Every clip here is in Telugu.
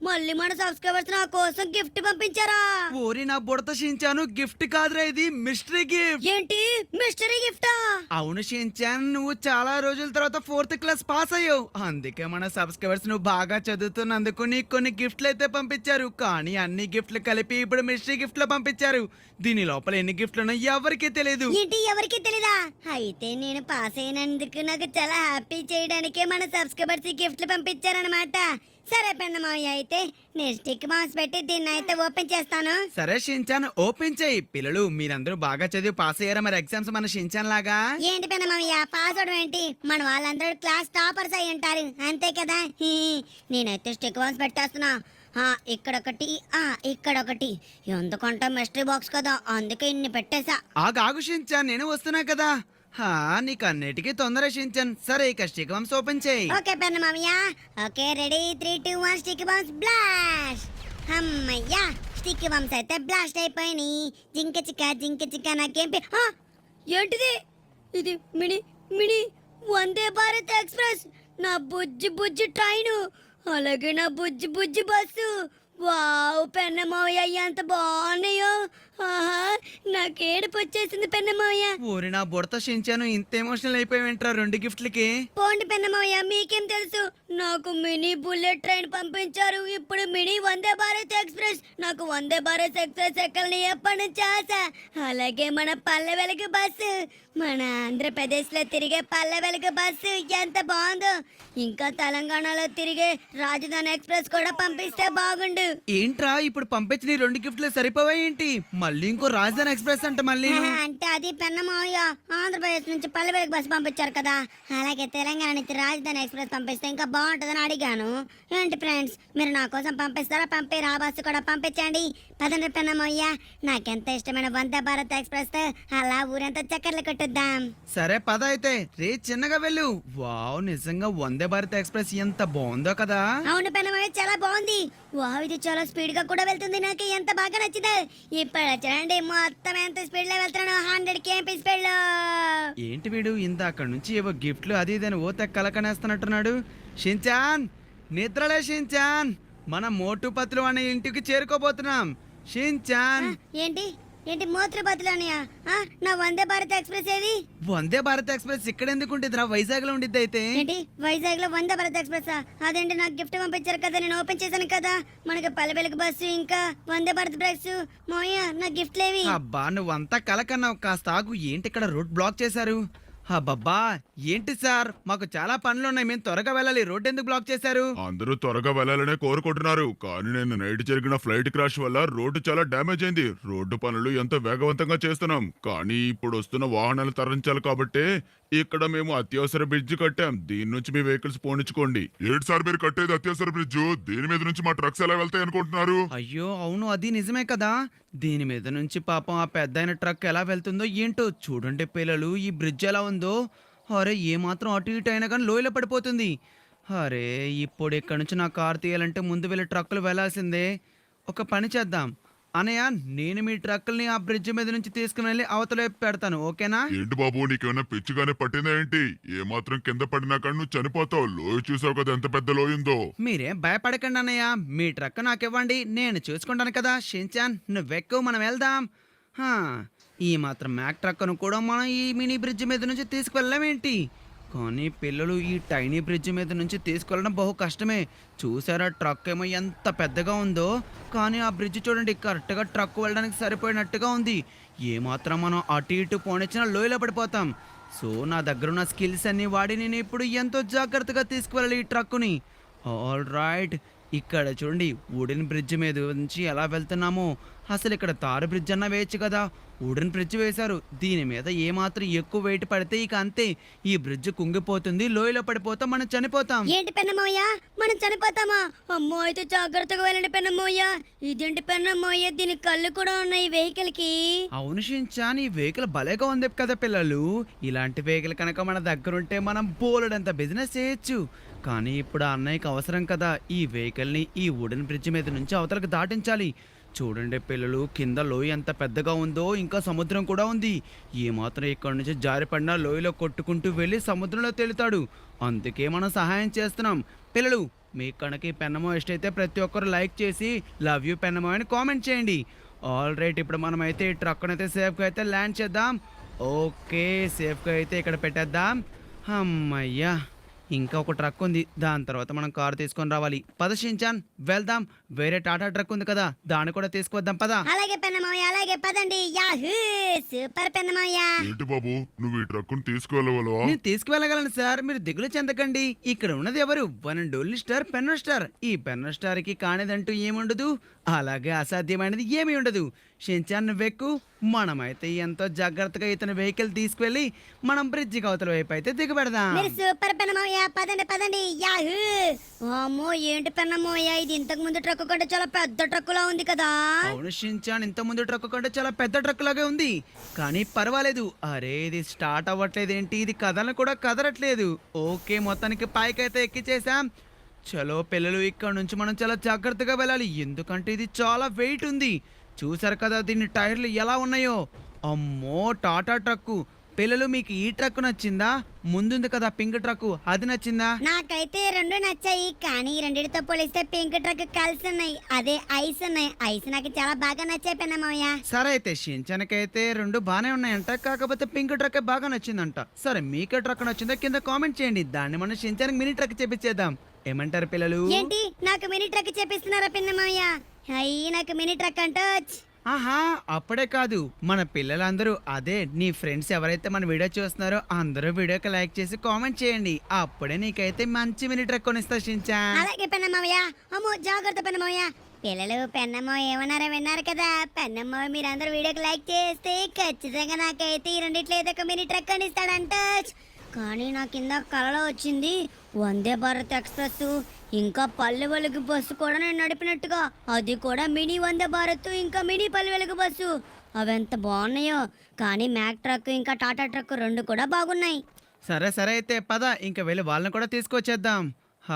మళ్ళీ మన సబ్స్క్రైబర్స్ నా కోసం గిఫ్ట్ పంపించారా? ఓరి నా బుడత షించాను, గిఫ్ట్ కాదురా ఇది మిస్టరీ గిఫ్ట్. ఏంటి మిస్టరీ గిఫ్టా? అవును షించాన్, నువ్వు చాలా రోజుల తర్వాత 4th క్లాస్ పాస్ అయ్యావు. అందుకే మన సబ్స్క్రైబర్స్ నువ్వు బాగా చదువుతున్నందుకు నీకు కొన్ని గిఫ్ట్లు అయితే పంపించారు. కానీ అన్ని గిఫ్ట్లు కలిపి ఇప్పుడు మిస్టరీ గిఫ్ట్ లో పంపించారు. దీని లోపల ఎన్ని గిఫ్ట్లు ఉన్నాయో ఎవరికీ తెలియదు. ఏంటి ఎవరికి తెలీదా? అయితే నేను పాస్ అయినందుకు నాకు చాలా హ్యాపీ చేయడానికే మన సబ్స్క్రైబర్స్ ఈ గిఫ్ట్లు పంపించారనమాట. సరే పెన్నమావయ్య, అయితే నేను స్టిక్ మాస్ పెట్టి దీన్ని అయితే ఓపెన్ చేస్తాను. సరే షించాన్, ఓపెన్ చేయి. పిల్లలు మీరందరూ బాగా చదివి పాస్ అయ్యారా మరి ఎగ్జామ్స్ మన షించాన్ లాగా? ఏంటి పెన్నమావయ్య పాస్ అవడం ఏంటి? మన వాళ్ళందరూ క్లాస్ టాపర్స్ అయి ఉంటారు అంతే కదా. నేనైతే స్టిక్ మాస్ పెట్టేస్తున్నా. ఇక్కడొకటి, ఇక్కడొకటి. ఎందుకంటే మిస్టరీ బాక్స్ కదా, అందుకే ఇన్ని పెట్టేశా. ఆగు షించాన్, నేను వస్తున్నా కదా. నీకు అన్నిటికీ తొందర షించాన్. సరే ఇక స్టిక్ బాంబ్స్ ఓపెన్ చేయి. ఓకే పెన్నమావయ్య, okay ready 3, 2, 1 stick bombs blast. అమ్మయ్యా, స్టిక్ బాంబ్స్ అయితే బ్లాస్ట్ అయిపోయినాయి. జింక చిక్క నాకేం ఏంటిది? ఇది mini mini Vande Bharat express. నా బుజ్జి ట్రైను, అలాగే నా బుజ్జి బస్సు. వావ్ పెన్నమావయ్య, ఎంత బాగున్నాయో. నాకు ఏడుపు వచ్చేసింది పెన్నమావయ్య. ఊరి నా బుడత షించాను, ఇంత ఎమోషనల్ అయిపోయావేంట్రా 2 గిఫ్ట్లకి? పోండి పెన్నమావయ్య, మీకేం తెలుసు. నాకు మినీ బుల్లెట్ ట్రైన్ పంపించారు, ఇప్పుడు మినీ వందే భారత్ ఎక్స్ప్రెస్. నాకు వందే భారత్ ఎక్స్ప్రెస్ ఎక్కాలని ఎప్పటి నుంచి ఆశ. అలాగే మన పల్లె వెలుగు బస్సు, మన ఆంధ్రప్రదేశ్ లో తిరిగే పల్లె వెలుగు బస్సు ఎంత బాగుందో. ఇంకా తెలంగాణలో తిరిగే రాజధాని ఎక్స్ప్రెస్ కూడా పంపిస్తే బాగుండు. ఏంట్రా ఇప్పుడు పంపించిన 2 గిఫ్ట్లు సరిపోవా ఏంటి? మళ్ళీ ఇంకో రాజధాని ఎక్స్ప్రెస్ అంటే మళ్ళీ అంటే అది పెన్నమావయ్య, ఆంధ్రప్రదేశ్ నుంచి పల్లె వెలుగు బస్సు పంపించారు కదా, అలాగే తెలంగాణ నుంచి రాజధాని ఎక్స్ప్రెస్ పంపిస్తే ఇంకా బాగుంటుందని అడిగాను. ఏంటి ఫ్రెండ్స్, మీరు నా కోసం పంపిస్తారా? పంపి ఆ బస్సు కూడా పంపించండి. పదండి పెన్నమావయ్య, నాకెంత ఇష్టమైన వందే భారత్ ఎక్స్ప్రెస్ తో అలా ఊరంతా చక్కర్లు కొట్టుద్దాం. సరే పద అయితే. రే చిన్నగా వెళ్ళు. వావ్, నిజంగా వందే భారత్ ఎక్స్ప్రెస్ ఎంత బాగుందో కదా. అవును పెన్నమావయ్య, చాలా బాగుంది. వావ్, ఇది చాలా స్పీడ్ గా కూడా వెళ్తుంది. నాకు ఎంత బాగా నచ్చింది. ఇప్పుడు చూడండి, మొత్తం ఎంత స్పీడ్ లో వెళ్తున్నాను, 100 km స్పీడ్ లో. ఏంటి వీడు ఇందాక నుంచి ఏవో గిఫ్ట్లు అది ఇదని ఓ కలకనేస్తున్నట్టున్నాడు. షించాన్, నిద్రలే షించాన్, మనం మోటు పత్లు అనే ఇంటికి చేరుకోబోతున్నాం. షించాన్, ఏంటి ఏంటి మోత్రపతులు అన్నయ్య? నా వందే భారత్ ఎక్స్ప్రెస్ ఏది? వందే భారత్ ఎక్స్ప్రెస్ ఇక్కడ ఎందుకు ఉండిద్దిరా? వైజాగ్ లో ఉండిద్ది. అయితే ఏంటి వైజాగ్ లో వందే భారత్ ఎక్స్ప్రెస్? అదేంటి, నాకు గిఫ్ట్ పంపించారు కదా, నేను ఓపెన్ చేశాను కదా. మనకి పల్లె వెలుగు బస్సు ఇంకా వందే భారత్ బస్సు. మోయ నా గిఫ్ట్ లేవి? అబ్బా నువ్వంతా కలకన్నావు. కాస్త ఆగు. ఏంటి ఇక్కడ రూట్ బ్లాక్ చేశారు? అబ్బబ్బా ఏంటి సార్, మాకు చాలా పనులున్నాయి, మేము త్వరగా వెళ్ళాలి. రోడ్ ఎందుకు బ్లాక్ చేశారు? అందరూ త్వరగా వెళ్ళాలనే కోరుకుంటున్నారు, కానీ నేను నైట్ జరిగిన ఫ్లైట్ క్రాష్ వల్ల రోడ్డు చాలా డ్యామేజ్ అయింది. రోడ్డు పనులు ఎంతో వేగవంతంగా చేస్తున్నాం, కానీ ఇప్పుడు వస్తున్న వాహనాలు తరలించాలి కాబట్టి ఇక్కడ మేము అత్యవసర బ్రిడ్జ్ కట్టాం. దీని నుంచి మీ వెహికల్స్ పోనిచ్చుకోండి. ఏంటి సార్ మీరు కట్టేది అత్యవసర బ్రిడ్జ్? దీని మీద నుంచి మా ట్రక్స్ ఎలా వెళ్తాయి అనుకుంటున్నారు? అయ్యో అవును, అది నిజమే కదా. దీని మీద నుంచి పాపం ఆ పెద్దయిన ట్రక్ ఎలా వెళ్తుందో ఏంటో. చూడండి పిల్లలు, ఈ బ్రిడ్జ్ ఎలా ఉందో. అరే ఏమాత్రం అటు ఇటు అయినా కానీ లోయలో పడిపోతుంది. అరే ఇప్పుడు ఇక్కడ నుంచి నా కార్ తీయాలంటే ముందు వెళ్ళి ట్రక్కులు వెళ్ళాల్సిందే. ఒక పని చేద్దాం అనయ్య, నేను మీ ట్రక్కుల్ని ఆ బ్రిడ్జ్ మీద నుంచి తీసుకుని వెళ్ళి అవతల వైపు పెడతాను, ఓకేనా? ఏంటి బాబు, నీకేమైనా పిచ్చిగానే పట్టిందా ఏంటి? ఏమాత్రం కింద పడినా కానీ నువ్వు చనిపోతావు. లోయ చూసావు కదా ఎంత పెద్ద లోయిందో. మీరేం భయపడకండి అన్నయ్య, మీ ట్రక్ నాకు ఇవ్వండి, నేను చూసుకుంటాను కదా. షించాన్ నువ్వెక్కువ, మనం వెళ్దాం. ఈ మాత్రం మ్యాక్ ట్రక్ను కూడా మనం ఈ మినీ బ్రిడ్జ్ మీద నుంచి తీసుకువెళ్ళామేంటి? కానీ పిల్లలు ఈ టైనీ బ్రిడ్జ్ మీద నుంచి తీసుకెళ్ళడం బహు కష్టమే. చూసారా ట్రక్ ఏమో ఎంత పెద్దగా ఉందో, కానీ ఆ బ్రిడ్జ్ చూడండి కరెక్ట్గా ట్రక్ వెళ్ళడానికి సరిపోయినట్టుగా ఉంది. ఏమాత్రం మనం అటు ఇటు పోనిచ్చినా లోయలో పడిపోతాం. సో నా దగ్గర ఉన్న స్కిల్స్ అన్ని వాడి నేను ఇప్పుడు ఎంతో జాగ్రత్తగా తీసుకువెళ్ళాలి ఈ ట్రక్కుని. ఆల్ రైట్, ఇక్కడ చూడండి వుడెన్ బ్రిడ్జ్ మీద నుంచి ఎలా వెళ్తున్నామో. అసలు ఇక్కడ తారు బ్రిడ్జ్ అన్నా వేయచ్చు కదా, వుడెన్ బ్రిడ్జ్ వేశారు. దీని మీద ఏమాత్రం ఎక్కువ వెయిట్ పడితే ఇక అంతే, ఈ బ్రిడ్జ్ కుంగిపోతుంది, లోయలో పడిపోతాం, మనం చనిపోతాం. ఏంటి పెన్నమోయ, మనం చనిపోతామా? అమ్మో, అయితే జాగ్రత్తగా వెళ్ళండి పెన్నమోయ. ఇదేంటి పెన్నమోయ, దీని కళ్ళు కూడా ఉన్నాయి వెహికల్ కి. అవును షించాన్, ఈ వెహికల్ భలేగా ఉంది కదా పిల్లలు. ఇలాంటి వెహికల్ కనుక మన దగ్గర ఉంటే మనం బోలెడంత బిజినెస్ చేయొచ్చు. కానీ ఇప్పుడు అన్నయ్యకి అవసరం కదా, ఈ వెహికల్ని ఈ వుడెన్ బ్రిడ్జ్ మీద నుంచి అవతలకు దాటించాలి. చూడండి పిల్లలు, కింద లోయ ఎంత పెద్దగా ఉందో, ఇంకా సముద్రం కూడా ఉంది. ఏమాత్రం ఇక్కడ నుంచి జారిపడినా లోయలో కొట్టుకుంటూ వెళ్ళి సముద్రంలో తేలుతాడు. అందుకే మనం సహాయం చేస్తున్నాం. పిల్లలు మీకు కనుక ఈ పెన్నమో ఇష్టమైతే ప్రతి ఒక్కరు లైక్ చేసి లవ్ యూ పెన్నమో అని కామెంట్ చేయండి. ఆల్ రైట్, ఇప్పుడు మనం అయితే ఈ ట్రక్ను అయితే సేఫ్గా అయితే ల్యాండ్ చేద్దాం. ఓకే, సేఫ్గా అయితే ఇక్కడ పెట్టేద్దాం. అమ్మయ్యా, ఇంకా ఒక ట్రక్ ఉంది, దాని తర్వాత మనం కారు తీసుకొని రావాలి. పద షించాన్ వెళ్దాం. వేరే టాటా ట్రక్ ఉంది కదా, దాన్ని కూడా తీసుకువద్దాం పద. అలాగే పెన్నమోయ, అలాగే పదండి. యాహూ, సూపర్ పెన్నమోయ. ఏంటి బాబు, నువ్వు ఈ ట్రక్కును తీసుకువెళ్ళవలవా? నేను తీసుకువెళ్ళగలను సార్, మీరు దిగులు చెందకండి. ఇక్కడ ఉన్నది ఎవరు? One and only star pen star. ఈ పెన్ స్టార్ కి కానిదంటూ ఏముండదు, అలాగే అసాధ్యమైనది ఏమీ ఉండదు. షించాన్ నువ్వెక్కు, మనమైతే ఎంతో జాగ్రత్తగా ఇతని వెహికల్ తీసుకువెళ్ళి మనం బ్రిడ్జి అవతల వైపు అయితే దిగబెడదాం. మీరు సూపర్ పెన్నమోయ, పదండి పదండి. యాహూ, అమ్మో ఏంటి పెన్నమోయ, ఇది ఇంతకు ముందు ట్రక్ కంటే చాలా పెద్ద ట్రక్కులా ఉంది కదా. అవును షించాన్, ఇంత ముందు ట్రక్ కంటే చాలా పెద్ద ట్రక్ లాగే ఉంది, కానీ పర్వాలేదు. అరే ఇది స్టార్ట్ అవ్వట్లేదు ఏంటి, ఇది కదలను కూడా కదలట్లేదు. ఓకే, మొత్తానికి పైకైతే ఎక్కిచేసాం. చలో పిల్లలు, ఇక్కడ నుంచి మనం చాలా జాగ్రత్తగా వెళ్ళాలి, ఎందుకంటే ఇది చాలా వెయిట్ ఉంది. చూసారు కదా దీని టైర్లు ఎలా ఉన్నాయో. అమ్మో టాటా ట్రక్కు. పిల్లలు మీకు ఈ ట్రక్ నచ్చిందా? ముందుంది కదా పింక్ ట్రక్, అది నచ్చిందా? నాకైతే రెండు నచ్చాయి, కానీ ఈ రెండిటితో పోలిస్తే పింక్ ట్రక్ కలిసి ఉన్నాయి, అదే ఐస్ ఉన్నాయి. ఐస్ నాకు చాలా బాగా నచ్చాయి పెన్నమోయ. సరే అయితే షించాన్కైతే రెండు బానే ఉన్నాయంట, కాకపోతే పింక్ ట్రక్ బాగా నచ్చిందంట. సరే మీకే ట్రక్ నచ్చిందో కింద కామెంట్ చేయండి, దాన్ని మనం షించాన్కి మినీ ట్రక్ చేపించేద్దాం. ఏమంటారు పిల్లలు? ఏంటి నాకు మినీ ట్రక్ చేపిస్తున్నారా పెన్నమోయ? అయ్యి నాకు మినీ ట్రక్ అంటోచ్. ఆహా, అప్పుడే కాదు, మన పిల్లలందరూ, అదే నీ ఫ్రెండ్స్ ఎవరైతే మన వీడియో చూస్తున్నారో అందరూ వీడియోకి లైక్ చేసి కామెంట్ చేయండి, అప్పుడే నీకైతే మంచి మినీ ట్రక్ కొనిస్తా షించాన్. అలాగే పెన్నమోయ. అమ్మో జాగ్రత్త పెన్నమోయ. పిల్లలు పెన్నమ్మో ఏమన్నారో విన్నారు కదా. పెన్నమ్మో మీరందరూ వీడియోకి లైక్ చేస్తే ఖచ్చితంగా నాకైతే ఈ రెండిట్లో ఏదో ఒక మినీ ట్రక్ కొనిస్తాడంట. కానీ నా కింద కలలో వచ్చింది వందే భారత్ ఎక్స్ప్రెస్, ఇంకా పల్లె వెలుగు బస్సు కూడా నేను నడిపినట్టుగా, అది కూడా మినీ వందే భారత్ ఇంకా మినీ పల్లె వెలుగు బస్సు. అవి ఎంత బాగున్నాయో. కానీ మ్యాక్ ట్రక్ ఇంకా టాటా ట్రక్ రెండు కూడా బాగున్నాయి. సరే సరే అయితే పద, ఇంకా వెళ్ళి వాళ్ళని కూడా తీసుకొచ్చేద్దాం.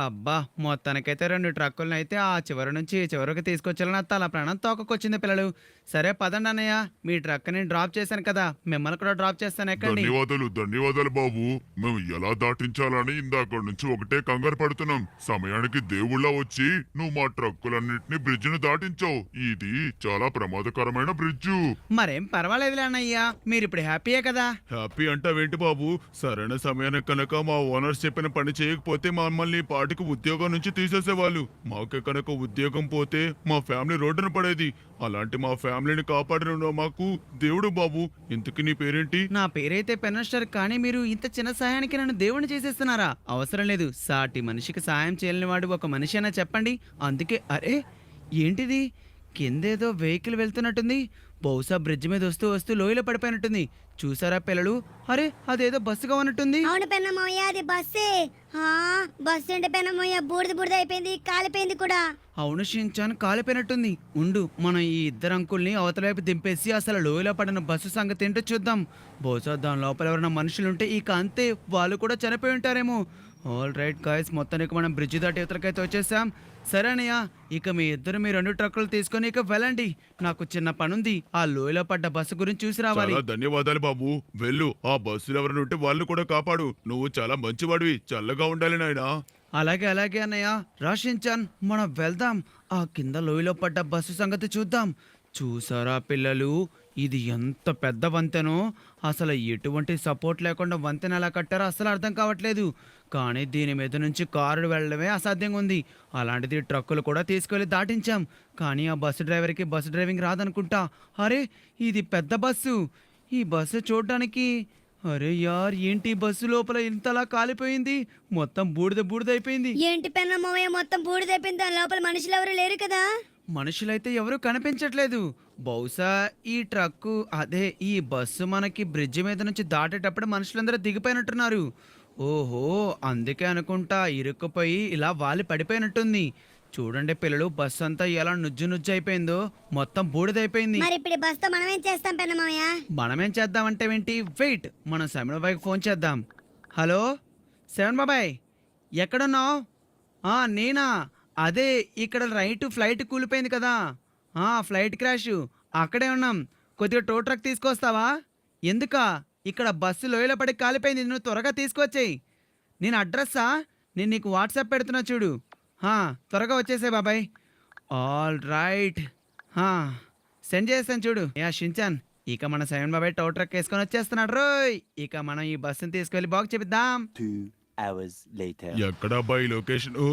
అబ్బా, మొత్తానికైతే రెండు ట్రక్కులను అయితే ఆ చివరి నుంచి ఈ చివరికి తీసుకొచ్చేయాలని తల ప్రాణం తోకకొచ్చింది పిల్లలు. సరే పదండి అన్నయ్య, మీ ట్రక్ నేను డ్రాప్ చేశాను కదా, మిమ్మల్ని కూడా డ్రాప్ చేస్తాను. ఎక్కండి. ధన్యవాదాలు బాబు. మేము ఎలా దాటించాలని ఇందాక నుంచి ఒకటే కంగారు పడుతున్నాం. సమయానికి దేవుళ్ళ వచ్చి నువ్వు మా ట్రక్కులన్నింటినీ బ్రిడ్జ్ ను దాటించావు. ఇది చాలా ప్రమాదకరమైన బ్రిడ్జు. మరేం పర్వాలేదులే అన్నయ్య, మీరు ఇప్పుడు హ్యాపీయే కదా. హ్యాపీ అంటావేంటి బాబు? సరైన సమయానికి కనుక మా ఓనర్స్ చెప్పిన పని చేయకపోతే మమ్మల్ని పాటికి ఉద్యోగం నుంచి తీసేసేవాళ్ళు. మాకే కనుక ఉద్యోగం పోతే మా ఫ్యామిలీ రోడ్డున పడేది. అలాంటి మా ఫ్యామిలీని కాపాడిన మాకు దేవుడు బాబు. ఇంతకు నీ పేరేంటి? నా పేరైతే పెన్నస్టర్, కానీ మీరు ఇంత చిన్న సహాయానికి నన్ను దేవుణ్ణి చేసేస్తున్నారా? అవసరం లేదు, సాటి మనిషికి సాయం చేయలేని వాడు ఒక మనిషి అయినా చెప్పండి. అందుకే అరే ఏంటిది, కిందేదో వెహికల్ వెళ్తున్నట్టుంది, బహుశా బ్రిడ్జ్ మీద వస్తూ వస్తూ లోయలో పడిపోయినట్టుంది. చూసారా పిల్లలు? అరే అదేదో బస్సుగా ఉన్నట్టుంది. అవును పెన్నమోయ, అది బస్సే. బస్సు అంటే పెన్నమోయ బూడిద బూడిద అయిపోయింది, కాలిపోయింది కూడా. అవును షించాన్, కాలిపోయినట్టుంది. ఉండు, మనం ఈ ఇద్దరు అంకుల్ని అవతల వైపు దింపేసి అసలు లోయలో పడిన బస్సు సంగతి ఏంటో చూద్దాం. బహుశా దాని లోపల ఎవరైనా మనుషులుంటే ఇక అంతే, వాళ్ళు కూడా చనిపోయి ఉంటారేమో. ఆల్ రైట్ గాయస్, మొత్తానికి మనం బ్రిడ్జ్ దాటి ఇవతలకైతే వచ్చేసాం. సరే అన్నయ్య, ఇక మీ ఇద్దరు మీ రెండు ట్రక్కులు తీసుకొని ఇక వెళ్ళండి, నాకు చిన్న పనుంది. ఆ లోయలో పడ్డ బస్సు గురించి చూసి రావాలి. చాలా ధన్యవాదాలు బాబు. వెళ్ళు, ఆ బస్సులు ఎవరైనా ఉంటే వాళ్ళు కూడా కాపాడు. నువ్వు చాలా మంచివాడివి, చల్లగా ఉండాలి నాయనా. అలాగే అలాగే అన్నయ్య, రాషించాన్ మనం వెళ్దాం. ఆ కింద లోయలో పడ్డ బస్సు సంగతి చూద్దాం. చూసారా పిల్లలు, ఇది ఎంత పెద్ద వంతెనో, అసలు ఎటువంటి సపోర్ట్ లేకుండా వంతెన ఎలా కట్టారో అసలు అర్థం కావట్లేదు. కానీ దీని మీద నుంచి కారు వెళ్ళడమే అసాధ్యంగా ఉంది, అలాంటిది ట్రక్కులు కూడా తీసుకెళ్ళి దాటించాం. కానీ ఆ బస్సు డ్రైవర్కి బస్సు డ్రైవింగ్ రాదనుకుంటా. అరే ఇది పెద్ద బస్సు, ఈ బస్సు చూడడానికి. అరే యార్, ఏంటి బస్సు లోపల ఇంతలా కాలిపోయింది, మొత్తం బూడిద బూడిద అయిపోయింది. ఏంటి పెన్నమోయ మొత్తం బూడిదైపోయింది, దాని లోపల మనుషులు ఎవరు లేరు కదా. మనుషులైతే ఎవరు కనిపించట్లేదు. బహుశా ఈ ట్రక్కు, అదే ఈ బస్సు మనకి బ్రిడ్జ్ మీద నుంచి దాటేటప్పుడు మనుషులందరూ దిగిపోయినట్టున్నారు. ఓహో, అందుకే అనుకుంటా ఇరుక్కుపోయి ఇలా వాలి పడిపోయినట్టుంది. చూడండి పిల్లలు, బస్సు అంతా ఎలా నుజ్జు నుజ్జు అయిపోయిందో, మొత్తం బూడిదైపోయింది. మరి ఇప్పుడు ఈ బస్తో మనం ఏం చేస్తాం పెన్నమోయ? మనమేం చేద్దామంటే ఏంటి, వెయిట్, మనం సెవెన్ బాబాయ్కి ఫోన్ చేద్దాం. హలో సెవెన్ బాబాయ్, ఎక్కడున్నావు? నేనా, అదే ఇక్కడ రైట్ ఫ్లైట్ కూలిపోయింది కదా, ఫ్లైట్ క్రాష్, అక్కడే ఉన్నాం. కొద్దిగా టో ట్రక్ తీసుకొస్తావా? ఎందుకా? ఇక్కడ బస్సు లోయలో పడి కాలిపోయింది, నువ్వు త్వరగా తీసుకొచ్చేయి. నేను అడ్రస్సా నేను నీకు వాట్సాప్ పెడుతున్నా చూడు. త్వరగా వచ్చేసే బాబాయ్. All right. సెండ్ చేస్తాను చూడు. యా షించాన్, ఇక మన సైమన్ బాబాయ్ టో ట్రక్ వేసుకొని వచ్చేస్తున్నాడు రోయ్. ఇక మనం ఈ బస్సుని తీసుకెళ్లి బాగు చేపిద్దాం. 2 hours later. ఎక్కడా ఈ లొకేషన్? ఓ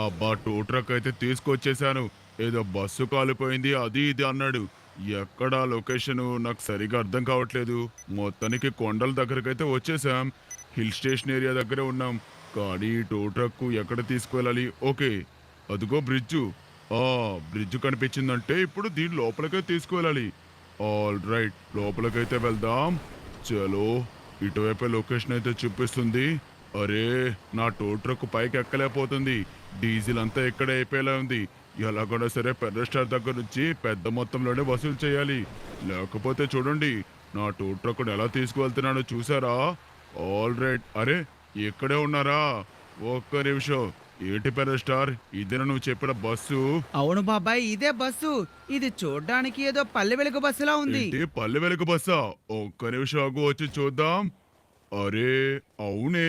అబ్బా, టూ ట్రక్ అయితే తీసుకొచ్చేసాను. ఏదో బస్సు కాలిపోయింది అది ఇది అన్నాడు. ఎక్కడా లొకేషన్ నాకు సరిగా అర్థం కావట్లేదు. మొత్తానికి కొండల దగ్గరకైతే వచ్చేసాం. హిల్ స్టేషన్ ఏరియా దగ్గరే ఉన్నాం. కానీ ఈ టూ ట్రక్ ఎక్కడ తీసుకువెళ్ళాలి? ఓకే, అదిగో బ్రిడ్జు. బ్రిడ్జ్ కనిపించిందంటే ఇప్పుడు దీని లోపలికే తీసుకువెళ్ళాలి. ఆల్ రైట్, లోపలికైతే వెళ్దాం. చలో, ఇటువైపే లొకేషన్ అయితే చూపిస్తుంది. అరే, నా టో ట్రక్ పైకి ఎక్కలేకపోతుంది. డీజిల్ అంతా ఎక్కడ అయిపోయేలా ఉంది. ఎలాగైనా సరే పెద్ద స్టార్ దగ్గర నుంచి పెద్ద మొత్తంలోనే వసూలు చేయాలి. లేకపోతే చూడండి, నా టో ట్రక్ను ఎలా తీసుకువెళ్తున్నానో చూసారా? All right. అరే, ఇక్కడే ఉన్నారా? ఒక్క నిమిషం. ఏంటి పెద్ద స్టార్, ఇదేనా నువ్వు చెప్పిన బస్సు? అవును బాబాయ్, ఇదే బస్సు. ఇది చూడ్డానికి ఏదో పల్లె వెలుగు బస్సులా ఉంది. ఏంటి పల్లె వెలుగు బస్సా? ఒక్క నిమిషం ఆగు, వచ్చి చూద్దాం. అరే అవునే,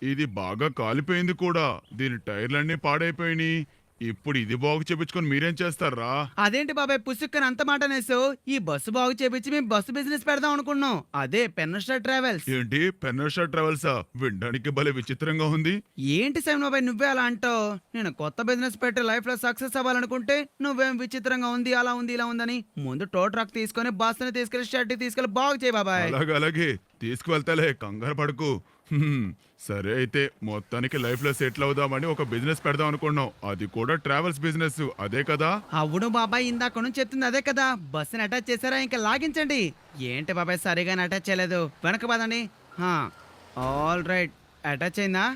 ఇది బాగా కాలిపోయింది కూడా. దీని టైర్లన్నీ పాడైపోయినాయి. ఇప్పుడు ఇది బాగు చేపించుకొని మీరేం చేస్తారా? అదేంటి బాబాయ్ పుసుక్కని అంత మాట అనేసావు? ఈ బస్సు బాగు చేపించి మేము బస్సు బిజినెస్ పెడదాం అనుకున్నాం. అదే పెన్న స్టార్ ట్రావెల్స్. ఏంటి పెన్నర్షా ట్రావెల్సా? వినడానికి భలే విచిత్రంగా ఉంది. ఏంటి సైమన్ బాబాయ్ నువ్వే అలా అంటావు? నేను కొత్త బిజినెస్ పెట్టి లైఫ్ లో సక్సెస్ అవ్వాలనుకుంటే నువ్వేం విచిత్రంగా ఉంది, అలా ఉంది, ఇలా ఉందని. ముందు టో ట్రక్ తీసుకొని బస్సుని తీసుకెళ్లి షెడ్ తీసుకెళ్లి బాగు చేయి బాబాయ్. అలాగే తీసుకువెళ్తాలే, కంగారు పడకు. సరే అయితే మొత్తానికి లైఫ్ లో సెటిల్ అవుదామని ఒక బిజినెస్ పెడదాం అనుకున్నాం. అది కూడా ట్రావెల్స్ బిజినెస్, అదే కదా? అవును బాబాయ్, ఇందాక నుంచి చెప్తుంది అదే కదా. బస్సుని అటాచ్ చేశారా? ఇంకా లాగించండి. ఏంటి బాబాయ్ సరిగానే అటాచ్ చేయలేదు? వెనక పదండి. ఆల్ రైట్, అటాచ్ అయిందా?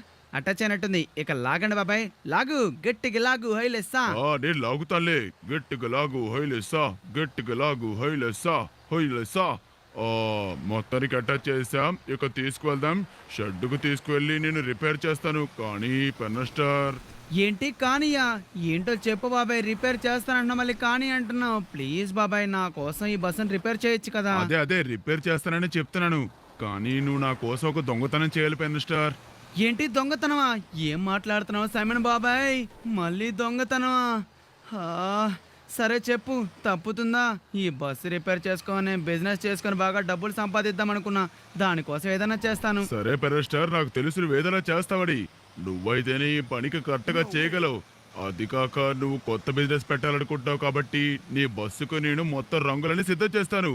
అటాచ్ అయినట్టుంది. ఇక లాగండి బాబాయ్, లాగు, గట్టిగా లాగు, హైలెస్సా. నేను లాగుతానులే. గట్టిగా లాగు, హైలెస్సా. గట్టిగా లాగు, హైలెస్సా, హైలెస్సా. మొత్తానికి అటాచ్ చేసాం. ఇక తీసుకువెళ్దాం. షెడ్డుకు తీసుకువెళ్ళి నేను రిపేర్ చేస్తాను. కానీ పెన్న స్టార్. ఏంటి కానీయా? ఏంటో చెప్పు బాబాయ్. రిపేర్ చేస్తానంటున్నా, మళ్ళీ కానీ అంటున్నావు. ప్లీజ్ బాబాయ్, నా కోసం ఈ బస్సును రిపేర్ చేయొచ్చు కదా. అదే రిపేర్ చేస్తానని చెప్తున్నాను. కానీ నువ్వు నా కోసం ఒక దొంగతనం చేయాలి పెన్న స్టార్. ఏంటి దొంగతనమా? ఏం మాట్లాడుతున్నావు సైమన్ బాబాయ్? మళ్ళీ దొంగతనమా? సరే చెప్పు, తప్పుతుందా? ఈ బస్సు రిపేర్ చేసుకొని బిజినెస్ చేసుకొని బాగా డబ్బులు సంపాదిద్దాం అనుకున్నా. దానికోసం ఏదైనా చేస్తాను. సరే పెన్న స్టార్, నాకు తెలుసు నువ్వు ఏదైనా చేస్తావని. నువ్వైతేనే ఈ పనికి కరెక్ట్గా చేయగలవు. అది కాక నువ్వు కొత్త బిజినెస్ పెట్టాలనుకుంటున్నావు కాబట్టి నీ బస్సుకు నేను మొత్తం రంగులని సిద్ధం చేస్తాను.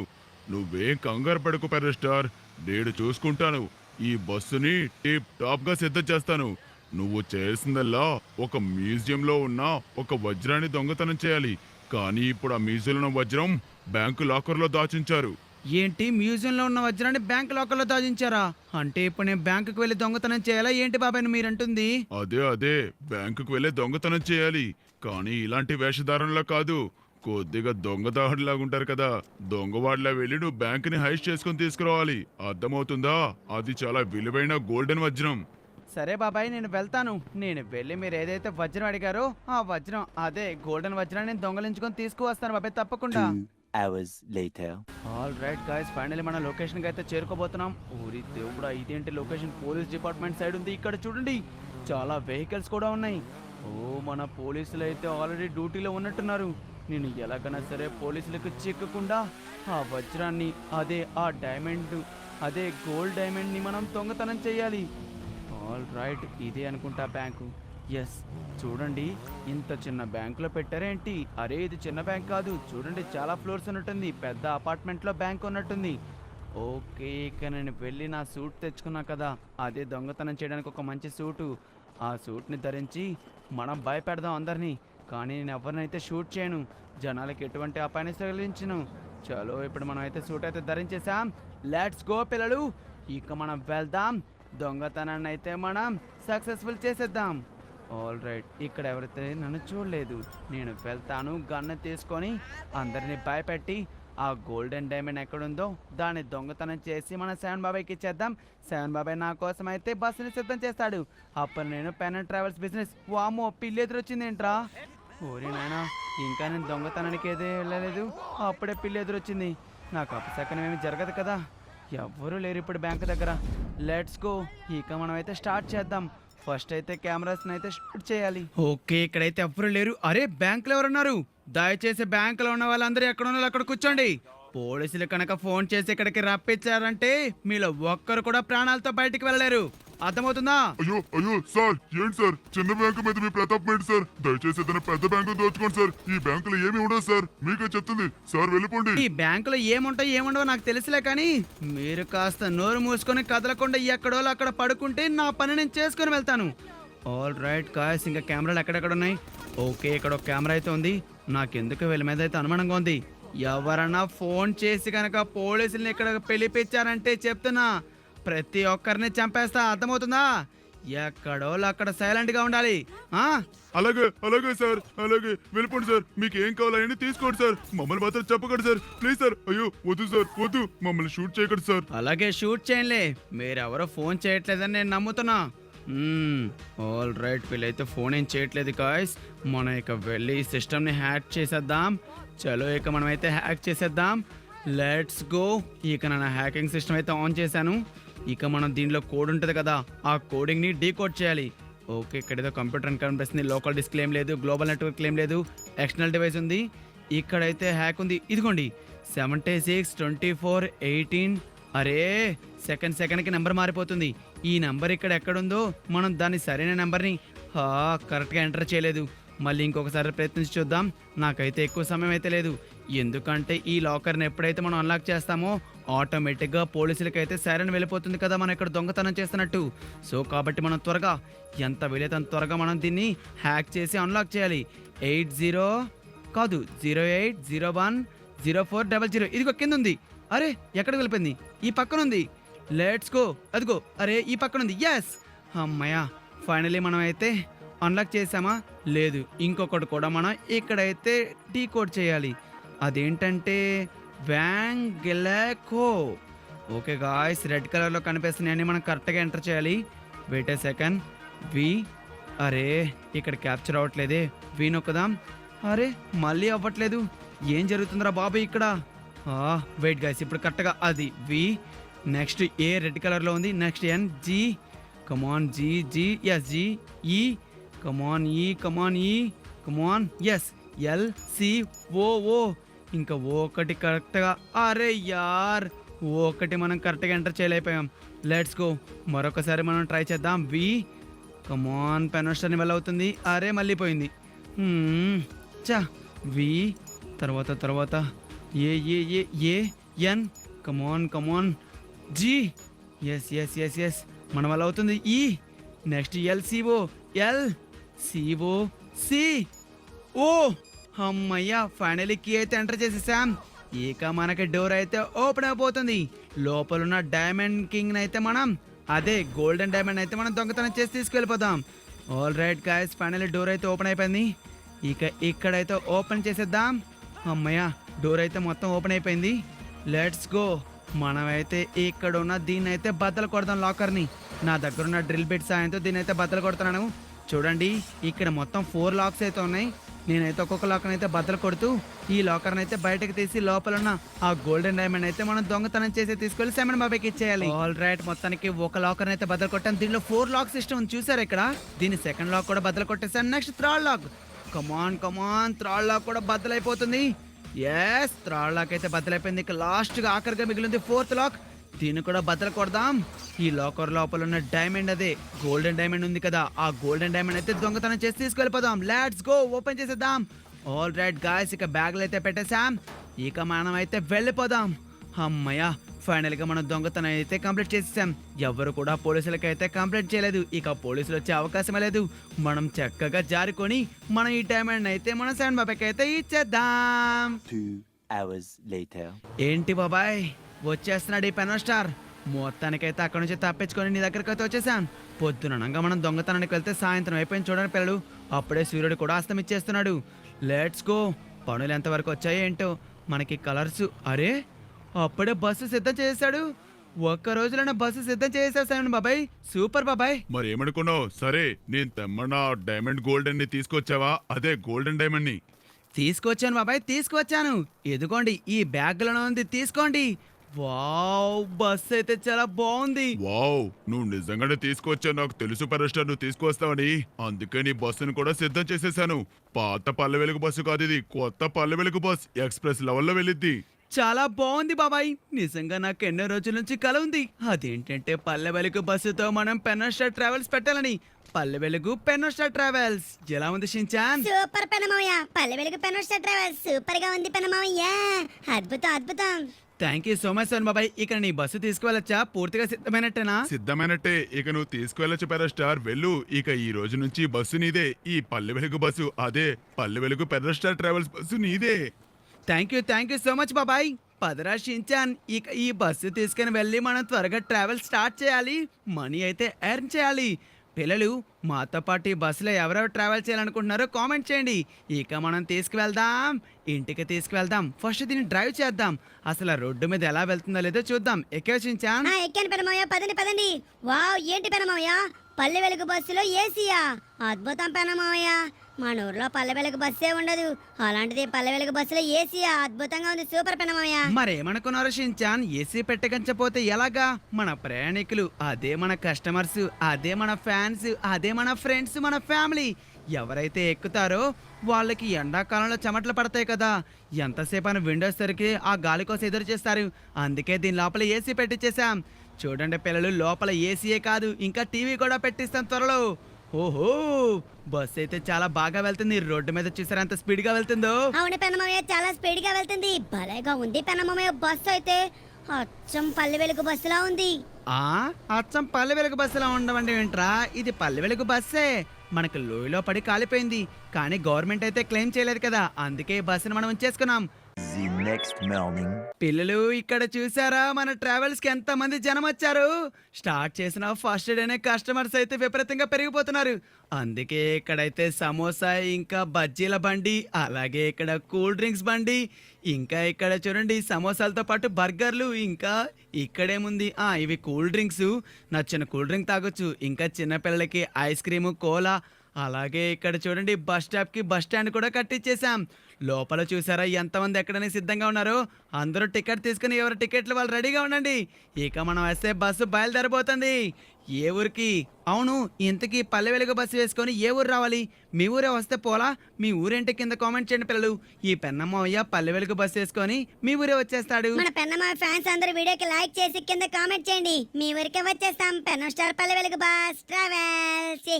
నువ్వేం కంగారు పడకు పెన్న స్టార్, నేను చూసుకుంటాను. ఈ బస్సుని టిప్ టాప్ గా సిద్ధం చేస్తాను. నువ్వు చేయాల్సిందల్లా ఒక మ్యూజియంలో ఉన్న ఒక వజ్రాన్ని దొంగతనం చేయాలి. కానీ ఇప్పుడు ఆ మ్యూజియంలో ఉన్న వజ్రం బ్యాంకు లాకర్లో దాచుంచారు. ఏంటి, మ్యూజియంలో ఉన్న వజ్రాన్ని బ్యాంక్ లాకర్లో దాచించారా? అంటే ఇప్పుడు నేను బ్యాంకుకి వెళ్ళి దొంగతనం చేయాలా ఏంటి బాబాయ్ మీరంటుంది? అదే బ్యాంకుకు వెళ్ళి దొంగతనం చేయాలి. కానీ ఇలాంటి వేషధారణలో కాదు. కొద్దిగా దొంగదారులాగా ఉంటారు కదా, దొంగవాడిలా వెళ్ళి నువ్వు బ్యాంకుని హైస్ట్ చేసుకుని తీసుకురావాలి. అర్థమవుతుందా? అది చాలా విలువైన గోల్డెన్ వజ్రం. సరే బాబాయ్, నేను వెళ్తాను. నేను వెళ్ళి మీరు ఏదైతే వజ్రం అడిగారో ఆ వజ్రం, అదే గోల్డెన్ వజ్రాన్ని దొంగలించుకొని తీసుకువస్తాను బాబాయ్, తప్పకుండా. 2 hours later. All right guys, finally మన లొకేషన్కి అయితే చేరుకోబోతున్నాం. ఊరి దేవుడా, ఇదేంటి లొకేషన్ పోలీస్ డిపార్ట్మెంట్ సైడ్ ఉంది. ఇక్కడ చూడండి చాలా వెహికల్స్ కూడా ఉన్నాయి. మన పోలీసులు అయితే ఆల్రెడీ డ్యూటీలో ఉన్నట్టున్నారు. నేను ఎలాగైనా సరే పోలీసులకు చిక్కకుండా ఆ వజ్రాన్ని, అదే ఆ డైమండ్, అదే గోల్డ్ డైమండ్ని మనం దొంగతనం చేయాలి. ఆల్ రైట్, ఇదే అనుకుంటా బ్యాంకు. ఎస్, చూడండి ఇంత చిన్న బ్యాంకులో పెట్టారేంటి? అరే ఇది చిన్న బ్యాంక్ కాదు, చూడండి చాలా ఫ్లోర్స్ ఉన్నట్టుంది. పెద్ద అపార్ట్మెంట్లో బ్యాంక్ ఉన్నట్టుంది. ఓకే, ఇక నేను వెళ్ళి నా సూట్ తెచ్చుకున్నా కదా, అదే దొంగతనం చేయడానికి ఒక మంచి సూటు. ఆ సూట్ని ధరించి మనం భయపెడదాం అందరినీ. కానీ నేను ఎవరినైతే షూట్ చేయను, జనాలకి ఎటువంటి అపాయాన్ని తగిలించను. చలో, ఇప్పుడు మనం అయితే సూట్ అయితే ధరించేసాం. లెట్స్ గో పిల్లలు, ఇక మనం వెళ్దాం. దొంగతనాన్ని అయితే మనం సక్సెస్ఫుల్ చేసేద్దాం. ఆల్ రైట్, ఇక్కడ ఎవరైతే నన్ను చూడలేదు. నేను వెళ్తాను గన్ను తీసుకొని అందరినీ భయపెట్టి ఆ గోల్డెన్ డైమండ్ ఎక్కడుందో దాన్ని దొంగతనం చేసి మన సెవెన్ బాబాయ్కి ఇచ్చేద్దాం. సెవెన్ బాబాయ్ నా కోసం అయితే బస్సుని సిద్ధం చేస్తాడు. అప్పుడు నేను పెన్ అండ్ ట్రావెల్స్ బిజినెస్. వామో, పిల్లి ఎదురొచ్చింది ఏంట్రా? ఓరి నాయనా, ఇంకా నేను దొంగతనానికి ఏదే వెళ్ళలేదు, అప్పుడే పిల్లి ఎదురొచ్చింది. నాకు అపశకనం ఏమి జరగదు కదా. ఎవ్వరూ లేరు ఇప్పుడు బ్యాంక్ దగ్గర. లెట్స్ గో, ఇక మనం అయితే స్టార్ట్ చేద్దాం. ఫస్ట్ అయితే కెమెరాస్ అయితే షూట్ చేయాలి. ఓకే, ఇక్కడైతే ఎవ్వరు లేరు. అరే, బ్యాంకులో ఎవరున్నారు? దయచేసి బ్యాంకులో ఉన్న వాళ్ళందరూ ఎక్కడ ఉన్నారు అక్కడ కూర్చోండి. పోలీసులు కనుక ఫోన్ చేసి ఇక్కడికి రప్పించారంటే మీలో ఒక్కరు కూడా ప్రాణాలతో బయటికి వెళ్ళలేరు. అర్థమవుతుందా? అయ్యో అయ్యో సార్, ఏంటి సార్ చిన్న బ్యాంకు మీద మీ ప్రతాపం ఏంటి సార్? దయచేసి ఏదైనా పెద్ద బ్యాంకు దోచుకోండి సార్. ఈ బ్యాంకులో ఏమీ ఉండదు సార్, మీకే చెప్తుంది సార్, వెళ్ళిపోండి. ఈ బ్యాంకులో ఏముంటాయి ఏముండవో నాకు తెలుసులే, కానీ మీరు కాస్త నోరు మూసుకొని కదలకుండా ఎక్కడో అక్కడ పడుకుంటే నా పని నేను చేసుకొని వెళ్తాను. ఆల్ రైట్ గాయ్స్, ఇంకా కెమెరాలు ఎక్కడెక్కడ ఉన్నాయి? ఓకే, ఇక్కడ ఒక కెమెరా అయితే ఉంది. నాకెందుకు వీళ్ళ మీద అయితే అనుమానంగా ఉంది. ఎవరన్నా ఫోన్ చేసి కనుక పోలీసుల్ని ఇక్కడ పిలిపించారంటే చెప్తున్నా, ప్రతి ఒక్కరిని చంపేస్తా. అర్థమవుతుందా? ఎక్కడో అక్కడ సైలెంట్ గా ఉండాలి. అలాగే అలాగే సార్, అలాగే వెళ్ళిపోండి సార్. మీకు ఏం కావాలని తీసుకోండి సార్, మమ్మల్ని మాత్రం చెప్పకండి సార్, ప్లీజ్ సార్. అయ్యో వద్దు సార్, వద్దు, మమ్మల్ని షూట్ చేయకండి సార్. అలాగే షూట్ చేయండిలే, మీరెవరో ఫోన్ చేయట్లేదని నేను నమ్ముతున్నా. ఆల్ రైట్, వీళ్ళైతే ఫోన్ ఏం చేయట్లేదు గాయ్స్. మనం ఇక వెళ్ళి సిస్టమ్ని హ్యాక్ చేసేద్దాం. చలో, ఇక మనమైతే హ్యాక్ చేసేద్దాం. Let's go. ఇక నా హ్యాకింగ్ సిస్టమ్ అయితే ఆన్ చేశాను. ఇక మనం దీనిలో కోడ్ ఉంటుంది కదా, ఆ కోడింగ్ని డీకోడ్ చేయాలి. ఓకే, ఇక్కడ ఏదో కంప్యూటర్ అని కనిపిస్తుంది. లోకల్ డిస్ప్లే ఏం లేదు, గ్లోబల్ నెట్వర్క్ ఏం లేదు, ఎక్స్టర్నల్ డివైస్ ఉంది. ఇక్కడైతే హ్యాక్ ఉంది. ఇదిగోండి 76 24 18. అరే, సెకండ్కి నెంబర్ మారిపోతుంది. ఈ నెంబర్ ఇక్కడ ఎక్కడుందో మనం దాన్ని సరైన నెంబర్ని కరెక్ట్గా ఎంటర్ చేయలేదు. మళ్ళీ ఇంకొకసారి ప్రయత్నించి చూద్దాం. నాకైతే ఎక్కువ సమయం అయితే లేదు, ఎందుకంటే ఈ లాకర్ని ఎప్పుడైతే మనం అన్లాక్ చేస్తామో ఆటోమేటిక్గా పోలీసులకైతే సైరన్ వెళ్ళిపోతుంది కదా మనం ఇక్కడ దొంగతనం చేస్తున్నట్టు. సో కాబట్టి మనం త్వరగా, ఎంత వీలైతే అంత త్వరగా మనం దీన్ని హ్యాక్ చేసి అన్లాక్ చేయాలి. 08010400. ఇదిగో కింద ఉంది. అరే, ఎక్కడికి వెళ్ళిపోయింది? ఈ పక్కన ఉంది. Let's go. అదిగో, అరే ఈ పక్కన ఉంది. ఎస్, అమ్మయ్యా, ఫైనలీ మనం అయితే అన్లాక్ చేసామా? లేదు, ఇంకొకటి కూడా మనం ఇక్కడైతే డీకోడ్ చేయాలి. అదేంటంటే వ్యాంగెలాకో. ఓకే గాయ్స్, రెడ్ కలర్లో కనిపిస్తున్నాయని మనం కరెక్ట్గా ఎంటర్ చేయాలి. వెయిట్ ఏ సెకండ్. అరే, ఇక్కడ క్యాప్చర్ అవ్వట్లేదే. వి నొక్కదాం. అరే, మళ్ళీ అవ్వట్లేదు. ఏం జరుగుతుందిరా బాబు ఇక్కడ? వెయిట్ గాయ్స్, ఇప్పుడు కరెక్ట్గా అది వి. నెక్స్ట్ ఏ రెడ్ కలర్లో ఉంది. నెక్స్ట్ ఎన్, జీ, కమాన్ జీ, జీ, ఎస్, జీ, ఈ, కమాన్ ఈ, కమాన్ ఈ, కమాన్ ఎస్, ఎల్, సి, ఓ, ఓ. ఇంకా ఒకటి కరెక్ట్గా. అరే యార్, ఒకటి మనం కరెక్ట్గా ఎంటర్ చేయలేకపోయాం. లెట్స్ గో, మరొకసారి మనం ట్రై చేద్దాం. వి, కమాన్, పెనోస్టర్ని వల్ల అవుతుంది. అరే, మళ్ళీ పోయింది. చా, వి, తర్వాత A A A A N, come on come on, G, S S S S, మన వల్ల అవుతుంది. E, next L, C O, L, C O, C, O. అమ్మయ్యా, ఫైనలీ కీ అయితే ఎంటర్ చేసేసాం. ఇక మనకి డోర్ అయితే ఓపెన్ అయిపోతుంది. లోపలున్న డైమండ్ కింగ్ అయితే మనం, అదే గోల్డెన్ డైమండ్ అయితే మనం దొంగతనం చేసి తీసుకెళ్ళిపోదాం. All right guys, finally door అయితే ఓపెన్ అయిపోయింది. ఇక ఇక్కడైతే ఓపెన్ చేసేద్దాం. అమ్మయ్య, డోర్ అయితే మొత్తం ఓపెన్ అయిపోయింది. Let's go. మనమైతే ఇక్కడ ఉన్న దీన్ని అయితే బద్దలు కొడదాం లాకర్ని. నా దగ్గర ఉన్న డ్రిల్ బిట్ సాయంతో దీన్ని అయితే బద్దలు కొడుతున్నాను. చూడండి, ఇక్కడ మొత్తం 4 లాక్స్ అయితే ఉన్నాయి. నేనైతే ఒక్కొక్క లాకర్ని అయితే బద్దలు కొడుతూ ఈ లాకర్ని అయితే బయటకు తీసి లోపల ఉన్న ఆ గోల్డెన్ డైమండ్ అయితే మనం దొంగతనం చేసి తీసుకెళ్లి సెమన్ బాబాయ్కి ఇచ్చేయాలి. ఆల్ రైట్, మొత్తానికి ఒక లాకర్ని అయితే బద్దలు కొట్టాను. దీనిలో 4 లాక్ సిస్టమ్ ఉంది, చూసారు ఇక్కడ. దీని సెకండ్ లాక్ కూడా బద్దలు కొట్టేసాను. Next third lock. Come on come on, third lock కూడా బద్దలైపోతుంది. ఎస్, థర్డ్ లాక్ అయితే బద్దలైపోయింది. ఇక లాస్ట్గా ఆఖరిగా మిగిలింది 4th లాక్. దీన్ని కూడా బద్దలు కొడదాం. ఈ లాకర్ లోపల ఉన్న డైమండ్, అదే గోల్డెన్ డైమండ్ ఉంది కదా, ఆ గోల్డెన్ డైమండ్ అయితే దొంగతనం చేసి తీసుకెళ్ళిపోదాం. లెట్స్ గో, ఓపెన్ చేసేద్దాం. ఆల్ రైట్ గాయ్స్, ఇక బ్యాగులు అయితే పెట్టేసాం. ఇక మనం అయితే వెళ్ళిపోదాం. అమ్మయ్య, ఫైనల్గా మనం దొంగతనం అయితే కంప్లీట్ చేసేసాం. ఎవరు కూడా పోలీసులకి అయితే కంప్లైంట్ చేయలేదు. ఇక పోలీసులు వచ్చే అవకాశమే లేదు. మనం చక్కగా జారుకొని మనం ఈ డైమండ్ అయితే మనం సెవెన్ బాబాయ్కి అయితే ఇచ్చేద్దాం. 2 hours later. ఏంటి బాబాయ్, వచ్చేస్తున్నాడు ఈ పెనో స్టార్. మొత్తానికైతే అక్కడ నుంచి తప్పించుకొని నీ దగ్గరికి అయితే వచ్చేసాం. పొద్దుననగా మనం దొంగతనానికి వెళ్తే సాయంత్రం అయిపోయింది చూడండి పిల్లలు. అప్పుడే సూర్యుడు కూడా అస్తమిచ్చేస్తున్నాడు. Let's go. పనులు ఎంతవరకు వచ్చాయో ఏంటో, మనకి కలర్స్. అరే, అప్పుడే బస్సు సిద్ధం చేశాడు. ఒక్క రోజులోనే బస్సు సిద్ధం చేసేసాను బాబాయ్. సూపర్ బాబాయ్. మరి ఏమనుకున్నావు? సరే, నేను తెమ్మన్నా డైమండ్ గోల్డెన్ ని తీసుకొచ్చావా? అదే గోల్డెన్ డైమండ్ ని తీసుకొచ్చాను బాబాయ్, తీసుకొచ్చాను. ఎదుగోండి, ఈ బ్యాగ్లోనే ఉంది, తీసుకోండి. వావ్, బస్ అయితే చాలా బాగుంది. వావ్, నువ్వు నిజంగానే తీసుకొచ్చా. నాకు తెలుసు పరస్టార్ నువ్వు తీసుకొస్తావని. అందుకే నీ బస్సును కూడా సిద్ధం చేసేసాను. పాత పల్లె వెలుగు బస్సు కాదు ఇది, కొత్త పల్లె వెలుగు బస్. ఎక్స్ప్రెస్ లెవెల్లో వెళ్ళిద్ది. చాలా బాగుంది బాబాయ్. నిజంగా నాకు ఎన్నో రోజుల నుంచి కల ఉంది. అదేంటంటే పల్లె వెలుగు బస్సుతో మనం పెన్నోస్టార్ ట్రావెల్స్ పెట్టాలని. పల్లె వెలుగు పెన్నోస్టార్ ట్రావెల్స్ ఎలా ఉంది Shinchan? Super పెనమావయ్య, Palle Velugu పెనోస్టార్ travels super గా ఉంది పెనమావయ్య. అద్భుతం అద్భుతం. థ్యాంక్ యూ సో మచ్ సోన్ బాబాయ్. ఇక నీ బస్సు తీసుకువెళ్ళొచ్చా? పూర్తిగా సిద్ధమైనట్టేనా? సిద్ధమైనట్టే. ఇక నువ్వు తీసుకువెళ్ళచ్చు పరస్టార్, వెళ్ళు. ఇక ఈ రోజు నుంచి బస్సు నీదే. ఈ పల్లె వెలుగు బస్సు, అదే పల్లె వెలుగు పెరస్టార్ ట్రావెల్స్ బస్సు నీదే. థ్యాంక్ యూ సో మచ్ బాబాయ్. పదరా షించాన్, ఇక ఈ బస్సు తీసుకుని వెళ్ళి మనం త్వరగా ట్రావెల్ స్టార్ట్ చేయాలి. మనీ అయితే ఎర్న్ చేయాలి. పిల్లలు, మాతో పాటు ఈ బస్సులో ఎవరెవరు ట్రావెల్ చేయాలనుకుంటున్నారో కామెంట్ చేయండి. ఇక మనం తీసుకువెళ్దాం, ఇంటికి తీసుకువెళ్దాం. ఫస్ట్ దీన్ని డ్రైవ్ చేద్దాం. అసలు ఆ రోడ్డు మీద ఎలా వెళ్తుందో లేదో చూద్దాం. ఎక్కేసించాన్. ఎక్కాను పెనమావయ్య, పదండి పదండి. వావ్, ఏంటి పెనమావయ్య, పల్లె వెలుగు బస్సులో ఏసీయా? అద్భుతం పెనమావయ్య. మన ఊర్లో పల్లె వెలుగు బస్సే ఉండదు, అలాంటిది పల్లె వెలుగు బస్సులో ఏసీయా? అద్భుతంగా ఉంది, సూపర్ పెనమావయ్య. మరేమనుకున్నారు షించాన్? ఏసీ పెట్టకంచపోతే ఎలాగా? మన ప్రయాణికులు, అదే మన కస్టమర్స్, అదే మన ఫ్యాన్స్, అదే మన ఫ్రెండ్స్, మన ఫ్యామిలీ ఎవరైతే ఎక్కుతారో వాళ్ళకి ఎండాకాలంలో చెమటలు పడతాయి కదా. ఎంతసేపు అని విండోస్ తెరికి ఆ గాలి కోసం ఎదురు చేస్తారు. అందుకే దీని లోపల ఏసీ పెట్టించేసాం. చూడండి పిల్లలు, లోపల ఏసీయే కాదు, ఇంకా టీవీ కూడా పెట్టిస్తాం త్వరలో. ఓహో, బస్ అయితే చాలా బాగా వెళ్తుంది. రోడ్డు మీద చూసారా ఎంత స్పీడ్ గా వెళ్తుందో? అవును పెనమావయ్య, చాలా స్పీడ్ గా వెళ్తుంది. భలేగా ఉంది పెనమావయ్య, బస్సు అయితే అచ్చం పల్లె వెలుగు బస్సులా ఉంది. ఆ అచ్చం పల్లె వెలుగు బస్సులో ఉండవండి ఏంట్రా? ఇది పల్లె వెలుగు బస్సే. మనకు లోయలో పడి కాలిపోయింది, కానీ గవర్నమెంట్ అయితే క్లెయిమ్ చేయలేదు కదా. అందుకే ఈ బస్సును మనం ఉంచేసుకున్నాం. The next morning. పిల్లలు, ఇక్కడ చూసారా మన ట్రావెల్స్ కి ఎంత మంది జనం వచ్చారు? స్టార్ట్ చేసిన ఫస్ట్ డేనే కస్టమర్స్ అయితే విపరీతంగా పెరిగిపోతున్నారు. అందుకే ఇక్కడైతే సమోసా, ఇంకా బజ్జీల బండి, అలాగే ఇక్కడ కూల్ డ్రింక్స్ బండి, ఇంకా ఇక్కడ చూడండి సమోసాలతో పాటు బర్గర్లు, ఇంకా ఇక్కడేముంది, ఇవి కూల్ డ్రింక్స్. నచ్చిన కూల్ డ్రింక్ తాగొచ్చు. ఇంకా చిన్నపిల్లలకి ఐస్ క్రీము, కోలా. అలాగే ఇక్కడ చూడండి బస్ స్టాప్ కి బస్ స్టాండ్ కూడా కట్టించేసాం. లోపల చూసారా ఎంతమంది ఎక్కడనే సిద్ధంగా ఉన్నారు? అందరూ టికెట్ తీసుకుని ఎవరి టికెట్లు వాళ్ళు రెడీగా ఉండండి. ఇక మనం వస్తే బస్సు బయలుదేరబోతుంది. ఏ ఊరికి? అవును, ఇంతకీ పల్లె వెలుగు బస్సు వేసుకొని ఏ ఊరు రావాలి? మీ ఊరే వస్తే పోలా? మీ ఊరేంటి కింద కామెంట్ చేయండి పిల్లలు. ఈ పెన్నమ్మయ్య పల్లె వెలుగు బస్సు వేసుకొని మీ ఊరే వచ్చేస్తాడు. మన పెన్నమ్మ ఫ్యాన్స్ అందరూ వీడియోకి లైక్ చేసి కింద కామెంట్ చేయండి. మీ ఊరికే వచ్చేస్తాం. పెన్నో star Palle Velugu bus travels.